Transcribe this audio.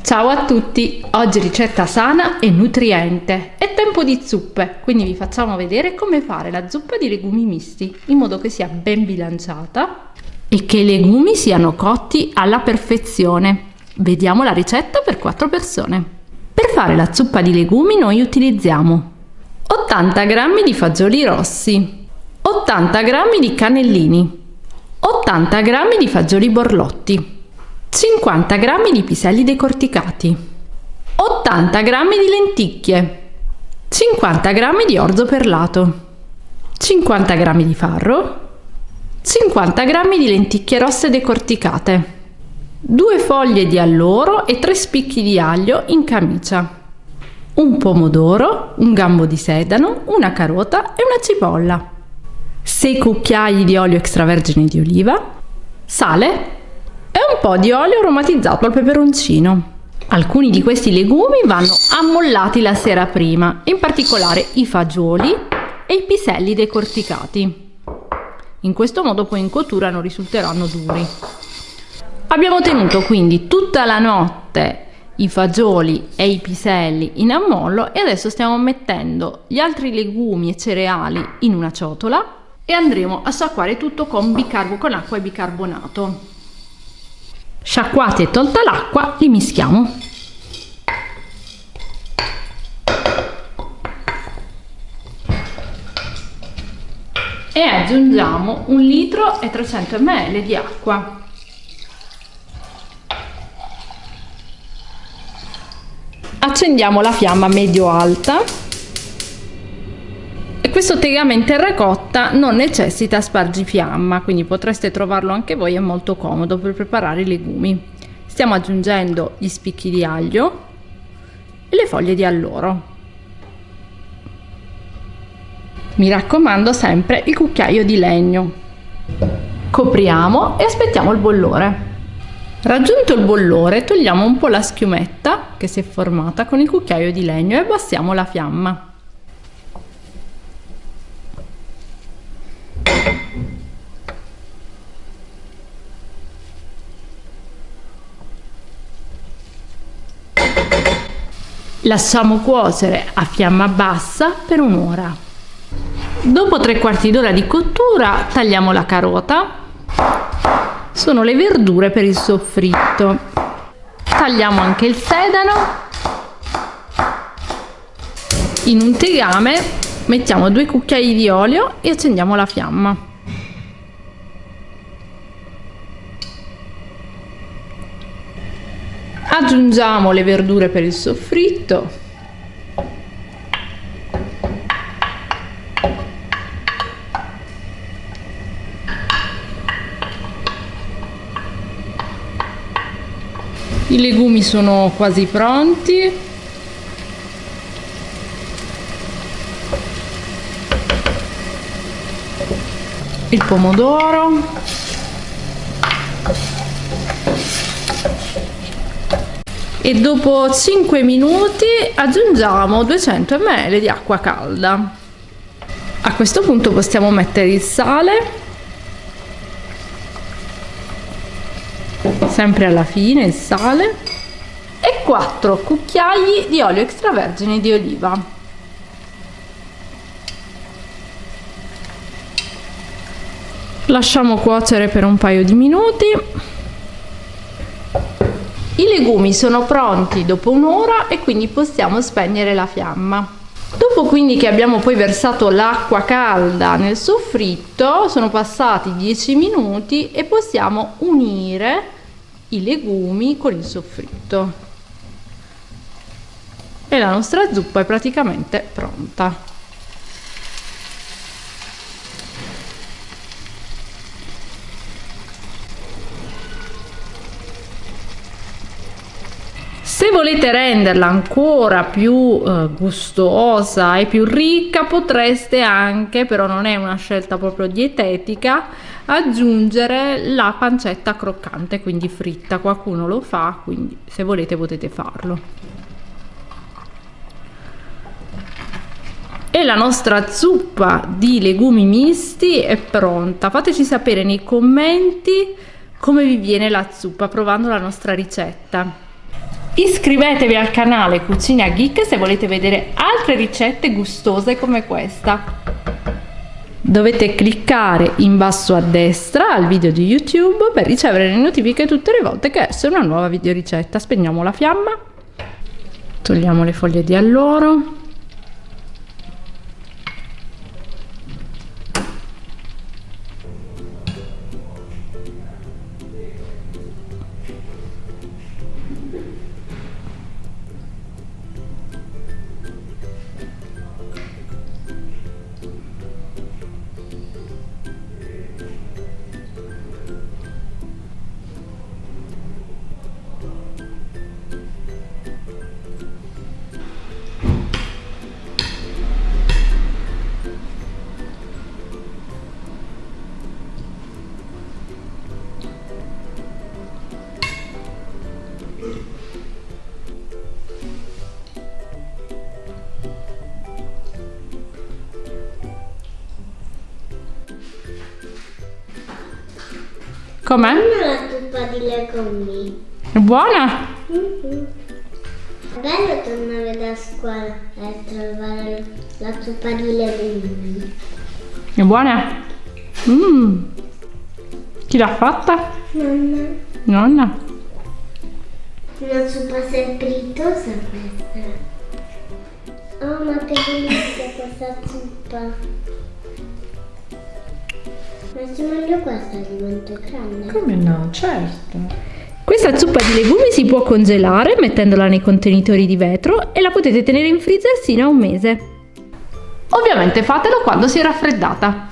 Ciao a tutti, oggi ricetta sana e nutriente. È tempo di zuppe, quindi vi facciamo vedere come fare la zuppa di legumi misti in modo che sia ben bilanciata e che i legumi siano cotti alla perfezione. Vediamo la ricetta per 4 persone. Per fare la zuppa di legumi noi utilizziamo 80 g di fagioli rossi, 80 g di cannellini, 80 g di fagioli borlotti, 50 g di piselli decorticati, 80 g di lenticchie, 50 g di orzo perlato, 50 g di farro, 50 g di lenticchie rosse decorticate, 2 foglie di alloro e 3 spicchi di aglio in camicia, un pomodoro, un gambo di sedano, una carota e una cipolla, 6 cucchiai di olio extravergine di oliva, sale e un po' di olio aromatizzato al peperoncino. Alcuni di questi legumi vanno ammollati la sera prima, in particolare i fagioli e i piselli decorticati. In questo modo poi in cottura non risulteranno duri. Abbiamo tenuto quindi tutta la notte i fagioli e i piselli in ammollo e adesso stiamo mettendo gli altri legumi e cereali in una ciotola e andremo a sciacquare tutto con acqua e bicarbonato. Sciacquati e tolta l'acqua, li mischiamo. E aggiungiamo 1 litro e 300 ml di acqua. Accendiamo la fiamma medio-alta. E questo tegame in terracotta non necessita spargifiamma, quindi potreste trovarlo anche voi, è molto comodo per preparare i legumi. Stiamo aggiungendo gli spicchi di aglio e le foglie di alloro. Mi raccomando sempre il cucchiaio di legno. Copriamo e aspettiamo il bollore. Raggiunto il bollore togliamo un po' la schiumetta che si è formata con il cucchiaio di legno e abbassiamo la fiamma. Lasciamo cuocere a fiamma bassa per un'ora. Dopo 3/4 d'ora di cottura tagliamo la carota. Sono le verdure per il soffritto. Tagliamo anche il sedano. In un tegame mettiamo 2 cucchiai di olio e accendiamo la fiamma. Aggiungiamo le verdure per il soffritto. I legumi sono quasi pronti. Il pomodoro. E dopo 5 minuti aggiungiamo 200 ml di acqua calda. A questo punto possiamo mettere il sale, sempre alla fine il sale, e 4 cucchiai di olio extravergine di oliva. Lasciamo cuocere per un paio di minuti. I legumi sono pronti dopo un'ora e quindi possiamo spegnere la fiamma. Dopo quindi che abbiamo poi versato l'acqua calda nel soffritto, sono passati 10 minuti e possiamo unire i legumi con il soffritto. E la nostra zuppa è praticamente pronta. Se volete renderla ancora più gustosa e più ricca, potreste anche, però non è una scelta proprio dietetica, aggiungere la pancetta croccante, quindi fritta. Qualcuno lo fa, quindi se volete potete farlo. E la nostra zuppa di legumi misti è pronta. Fateci sapere nei commenti come vi viene la zuppa provando la nostra ricetta. Iscrivetevi al canale Cucina Geek se volete vedere altre ricette gustose come questa. Dovete cliccare in basso a destra al video di YouTube per ricevere le notifiche tutte le volte che esce una nuova videoricetta. Spegniamo la fiamma, togliamo le foglie di alloro. Com'è? La zuppa di legumi. È buona? È bello tornare da scuola e trovare la zuppa di legumi. È buona? Chi l'ha fatta? Nonna, Nonna. una zuppa strepitosa questa. Oh, ma che delizia questa zuppa. Ma se mangio questa divento grande. Come no, certo. Questa zuppa di legumi si può congelare mettendola nei contenitori di vetro e la potete tenere in freezer sino a un mese. Ovviamente fatelo quando si è raffreddata.